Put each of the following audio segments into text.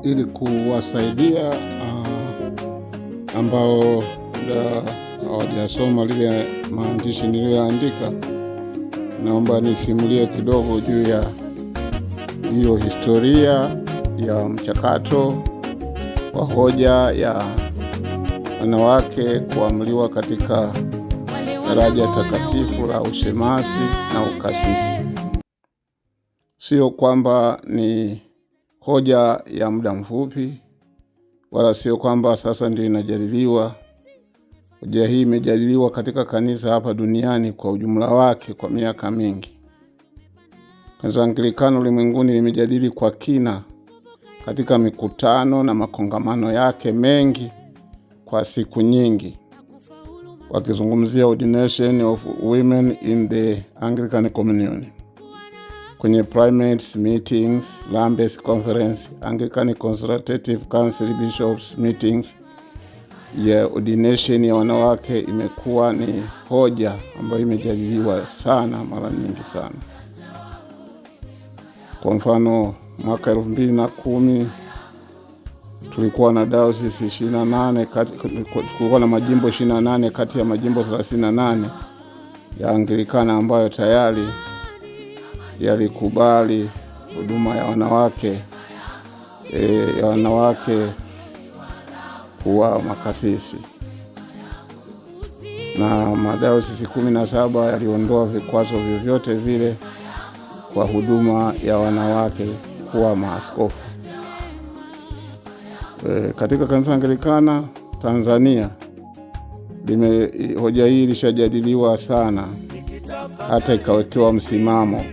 ili kuwasaidia ambao hawajasoma lile maandishi niliyoandika. Naomba nisimulie kidogo juu ya hiyo historia ya mchakato wa hoja ya wanawake kuamliwa katika daraja takatifu la ushemasi na ukasisi. Sio kwamba ni hoja ya muda mfupi, wala sio kwamba sasa ndio inajadiliwa. Hoja hii imejadiliwa katika kanisa hapa duniani kwa ujumla wake kwa miaka mingi. Kanisa Anglikano ulimwenguni limejadili kwa kina katika mikutano na makongamano yake mengi kwa siku nyingi, wakizungumzia ordination of women in the Anglican Communion. Kwenye primates meetings, Lambeth Conference, Anglican Consultative Council Bishops meetings, ya ordination ya wanawake imekuwa ni hoja ambayo imejadiliwa sana, mara nyingi sana. Kwa mfano, mwaka 2010 tulikuwa na diocese 28 kulikuwa na majimbo 28 kati ya majimbo 38 ya Anglikana ambayo tayari yalikubali huduma ya wanawake kuwa makasisi, na madiocese 17 yaliondoa vikwazo vyovyote vile kwa huduma ya wanawake kuwa maaskofu. Katika kanisa Anglikana Tanzania hoja hii ilishajadiliwa sana, hata ikawekewa msimamo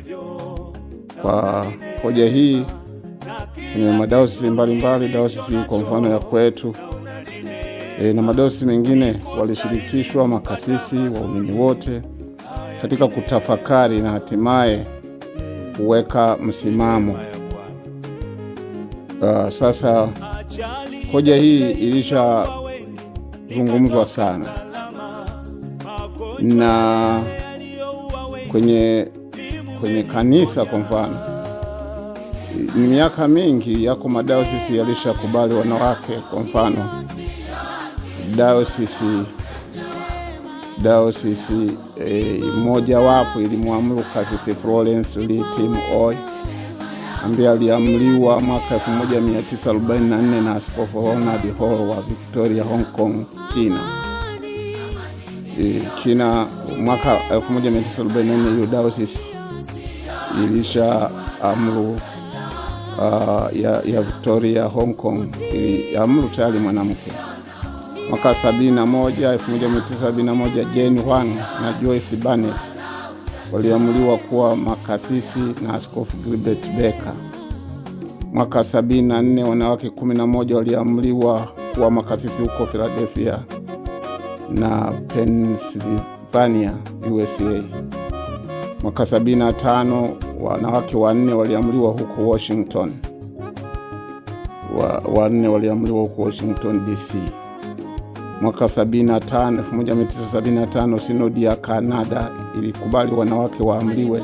kwa hoja hii kwenye madiocese mbalimbali. Diocese kwa mfano ya kwetu na madiocese mengine walishirikishwa makasisi, waumini wote katika kutafakari na hatimaye kuweka msimamo. Sasa hoja hii ilishazungumzwa sana, na kwenye kanisa kwa mfano ni miaka mingi yako madiocese yalishakubali wanawake. Kwa mfano diocese moja wapo ilimwamuru Kasisi Florence Lee Tim-Oy, ambaye aliamliwa mwaka 1944 na Askofu Ronald Hall wa Victoria, Hong Kong, China. Mwaka 1944 hiyo diocese ilisha amru ya Victoria, Hong Kong amru tayari mwanamke. Mwaka 1971 Jane Huang na Joyce Barnett waliamuliwa kuwa makasisi na Askofu Gilbert Baker. Mwaka 74 wanawake 11 waliamuliwa kuwa makasisi huko Philadelphia na Pennsylvania, USA. Mwaka 75 wanawake 4 waliamuliwa huko Washington. 4 waliamuliwa huko Washington DC. Mwaka 1975 sinodi ya Canada ilikubali wanawake waamliwe.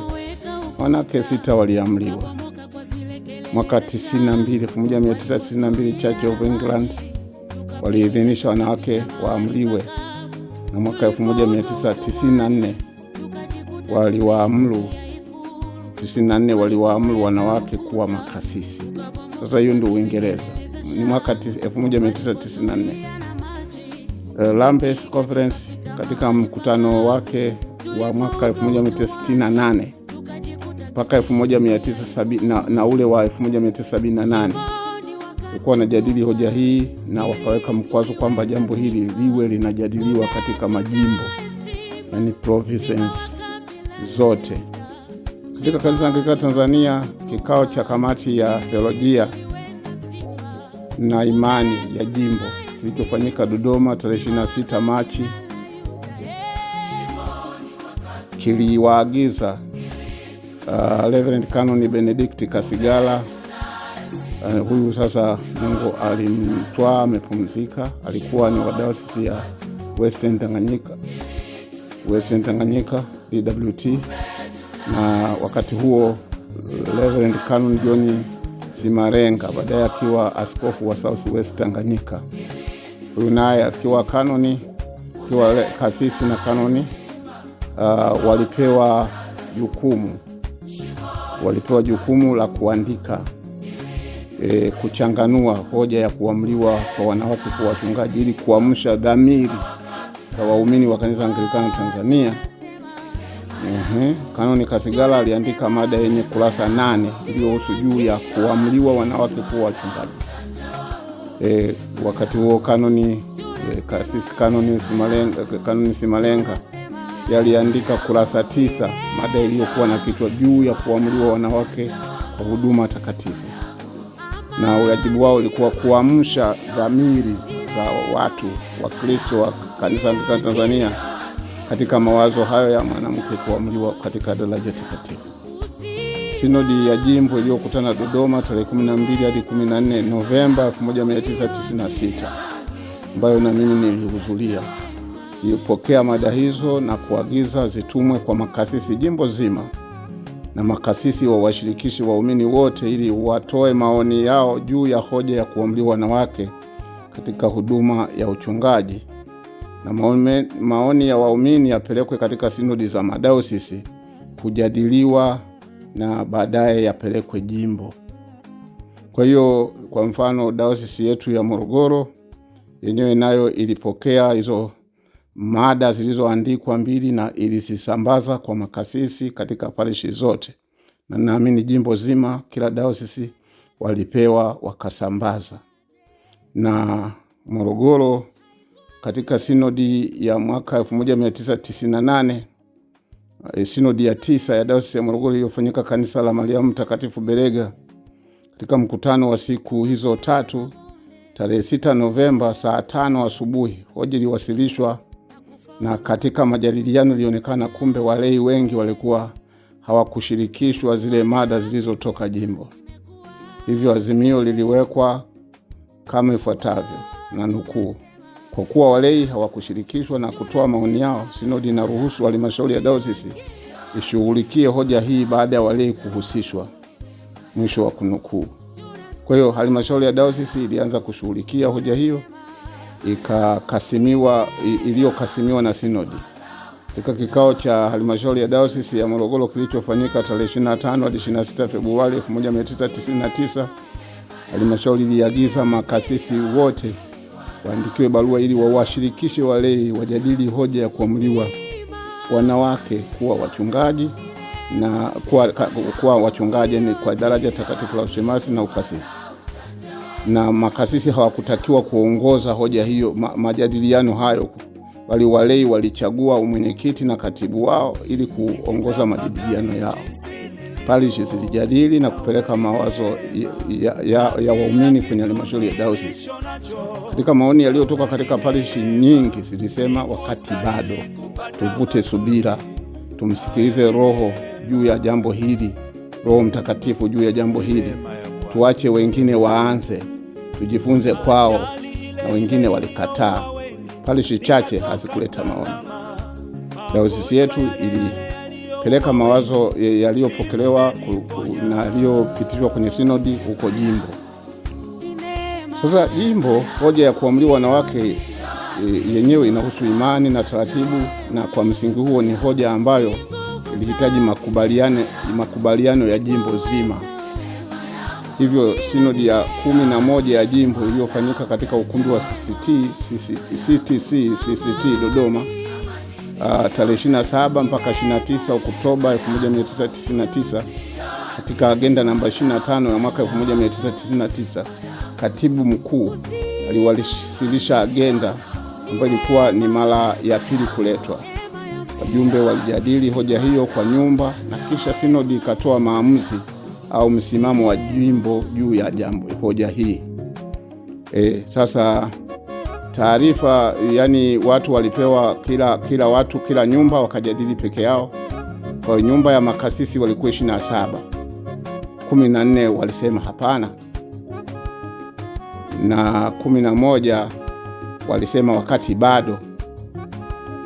Wanawake 6 waliamliwa. Mwaka 1992 Church of England waliidhinisha wanawake waamliwe, na mwaka 1994 waliwaamuru wanawake kuwa makasisi. Sasa hiyo ndio Uingereza, ni mwaka 1994. Lambeth Conference katika mkutano wake wa mwaka 1968 mpaka 1970 na ule wa 1978 walikuwa wanajadili hoja hii, na wakaweka mkwazo kwamba jambo hili liwe linajadiliwa katika majimbo, yani provinces zote. Katika kanisa Anglikana Tanzania, kikao cha kamati ya theolojia na imani ya jimbo kilichofanyika Dodoma tarehe 26 Machi kiliwaagiza Reverend Canon Benedict Kasigala. Huyu sasa Mungu alimtwaa, amepumzika. Alikuwa ni wa diocese ya Western Tanganyika DWT, na wakati huo Reverend Canon John Simalenga, baadaye akiwa askofu wa Southwest Tanganyika. Huyu naye akiwa kanoni, akiwa kasisi na kanoni, walipewa jukumu la kuandika, kuchanganua hoja ya kuamriwa kwa wanawake kuwa wachungaji ili kuamsha dhamiri za waumini wa kanisa Anglikana Tanzania. Kanoni Kasigala aliandika mada yenye kurasa 8 iliyohusu juu ya kuamriwa wanawake kuwa wachungaji. Wakati huo kasisi kanoni Simalenga yaliandika kurasa 9 mada iliyokuwa na kichwa juu ya kuamriwa wanawake kwa huduma takatifu, na wajibu wao ulikuwa kuamsha dhamiri za watu wa Kristo wa kanisa la Tanzania katika mawazo hayo ya mwanamke kuamriwa katika daraja takatifu. Sinodi ya jimbo iliyokutana Dodoma tarehe 12 hadi 14 Novemba 1996, ambayo na mimi nilihudhuria, ilipokea mada hizo na kuagiza zitumwe kwa makasisi jimbo zima na makasisi wa washirikishi waumini wote ili watoe maoni yao juu ya hoja ya kuamriwa wanawake katika huduma ya uchungaji, na maoni ya waumini yapelekwe katika sinodi za madayosisi kujadiliwa na baadaye yapelekwe jimbo. Kwa hiyo kwa mfano dayosisi yetu ya Morogoro yenyewe nayo ilipokea hizo mada zilizoandikwa 2 na ilizisambaza kwa makasisi katika parishi zote, na naamini jimbo zima kila dayosisi walipewa wakasambaza. Na Morogoro katika sinodi ya mwaka 1998, sinodi ya 9 ya dayosisi ya Morogoro iliyofanyika kanisa la Mariamu Mtakatifu Berega, katika mkutano wa siku hizo 3 tarehe 6 Novemba saa 5 asubuhi, hoja iliwasilishwa, na katika majadiliano ilionekana kumbe walei wengi walikuwa hawakushirikishwa zile mada zilizotoka jimbo. Hivyo azimio liliwekwa kama ifuatavyo, na nukuu: kwa kuwa walei hawakushirikishwa na kutoa maoni yao, sinodi inaruhusu halmashauri ya dayosisi ishughulikie hoja hii baada ya walei kuhusishwa. Mwisho wa kunukuu. Kwa hiyo halmashauri ya dayosisi ilianza kushughulikia hoja hiyo iliyokasimiwa na sinodi. Katika kikao cha halmashauri ya dayosisi ya Morogoro kilichofanyika tarehe 25 hadi 26 Februari 1999, halmashauri iliagiza makasisi wote waandikiwe barua ili wawashirikishe walei wajadili hoja ya kuamriwa wanawake kuwa wachungaji na kuwa wachungaji ni kwa daraja takatifu la ushemasi na ukasisi. Na makasisi hawakutakiwa kuongoza hoja hiyo, majadiliano hayo, bali walei walichagua mwenyekiti na katibu wao ili kuongoza majadiliano yao. Parishi zilijadili na kupeleka mawazo ya waumini kwenye halmashauri ya dayosisi. Katika maoni yaliyotoka katika parishi nyingi zilisema, wakati bado, tuvute subira, tumsikilize Roho juu ya jambo hili, Roho Mtakatifu juu ya jambo hili, tuache wengine waanze, tujifunze kwao, na wengine walikataa. Parishi chache hazikuleta maoni. Dayosisi yetu ilipeleka mawazo yaliyopokelewa na yaliyopitishwa kwenye sinodi huko jimbo. Sasa jimbo, hoja ya kuamriwa wanawake yenyewe inahusu imani na taratibu, na kwa msingi huo ni hoja ambayo ilihitaji makubaliano ya jimbo zima. Hivyo sinodi ya 11 ya jimbo iliyofanyika katika ukumbi wa CCT Dodoma tarehe 27 mpaka 29 Oktoba 1999, katika agenda namba 25 ya mwaka 1999, katibu mkuu aliwasilisha agenda ambayo ilikuwa ni mara ya pili kuletwa. Wajumbe walijadili hoja hiyo kwa nyumba, na kisha sinodi ikatoa maamuzi au msimamo wa jimbo juu ya hoja hii. Sasa taarifa, yani watu walipewa kila nyumba wakajadili peke yao. Kwa nyumba ya makasisi walikuwa 27, 14 walisema hapana, na 11 walisema wakati bado,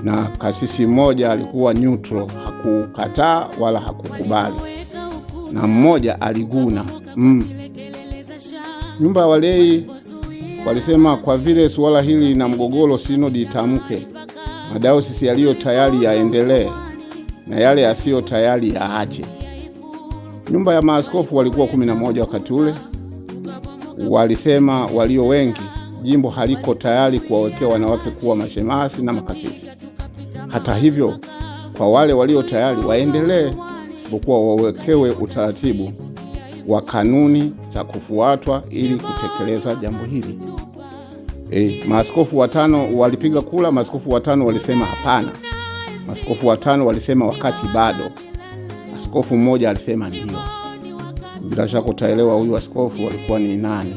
na kasisi mmoja alikuwa neutral, hakukataa wala hakukubali, na mmoja aliguna. Nyumba ya walei walisema kwa vile suala hili lina mgogoro, sinodi itamke, madayosisi yaliyo tayari yaendelee na yale yasiyo tayari yaache. Nyumba ya maaskofu walikuwa 11 wakati ule. Walisema walio wengi, jimbo haliko tayari kuwawekea wanawake kuwa mashemasi na makasisi. Hata hivyo, kwa wale walio tayari waendelee, isipokuwa wawekewe utaratibu wa kanuni za kufuatwa ili kutekeleza jambo hili. Maaskofu 5 walipiga kula, maaskofu 5 walisema hapana. Maaskofu 5 walisema wakati bado. Askofu mmoja alisema ndio. Bila shaka utaelewa huyu askofu alikuwa ni nani,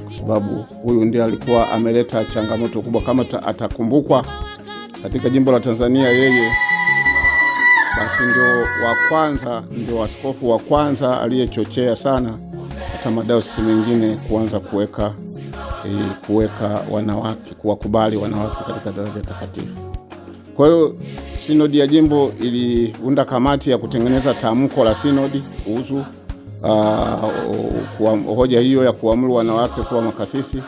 kwa sababu huyu ndiye alikuwa ameleta changamoto kubwa. Kama atakumbukwa katika jimbo la Tanzania, yeye basi ndio askofu wa kwanza aliyechochea sana hata madayosisi mengine kuanza kuweka wanawake, kuwakubali wanawake katika daraja takatifu. Kwa hiyo sinodi ya jimbo iliunda kamati ya kutengeneza tamko la sinodi kuhusu hoja hiyo ya kuamuru wanawake kuwa makasisi.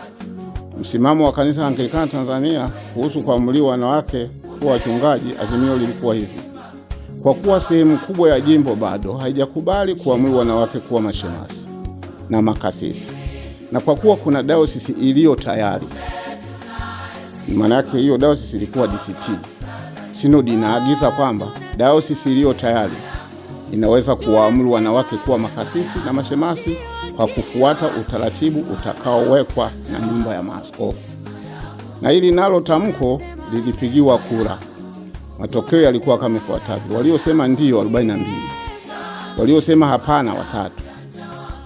Msimamo wa Kanisa Anglikana Tanzania kuhusu kuamuru wanawake kuwa wachungaji, azimio lilikuwa hivi: kwa kuwa sehemu kubwa ya jimbo bado haijakubali kuamuru wanawake kuwa mashemasi na makasisi, na kwa kuwa kuna dayosisi iliyo tayari, maana yake hiyo dayosisi ilikuwa DCT, sinodi inaagiza kwamba dayosisi iliyo tayari inaweza kuwaamuru wanawake kuwa makasisi na mashemasi kwa kufuata utaratibu utakaowekwa na nyumba ya maaskofu. Na hili nalo tamko lilipigiwa kura. Matokeo yalikuwa kama ifuatavyo: waliosema ndio 42, waliosema hapana 3,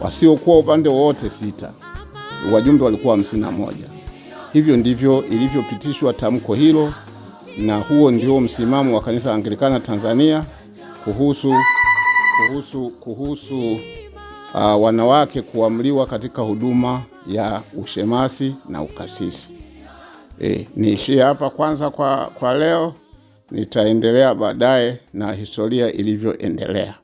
wasiokuwa upande wote 6, wajumbe walikuwa 51. Hivyo ndivyo ilivyopitishwa tamko hilo, na huo ndio msimamo wa Kanisa Anglikana Tanzania kuhusu wanawake kuamriwa katika huduma ya ushemasi na ukasisi. Niishie hapa kwanza kwa leo. Nitaendelea baadaye na historia ilivyoendelea.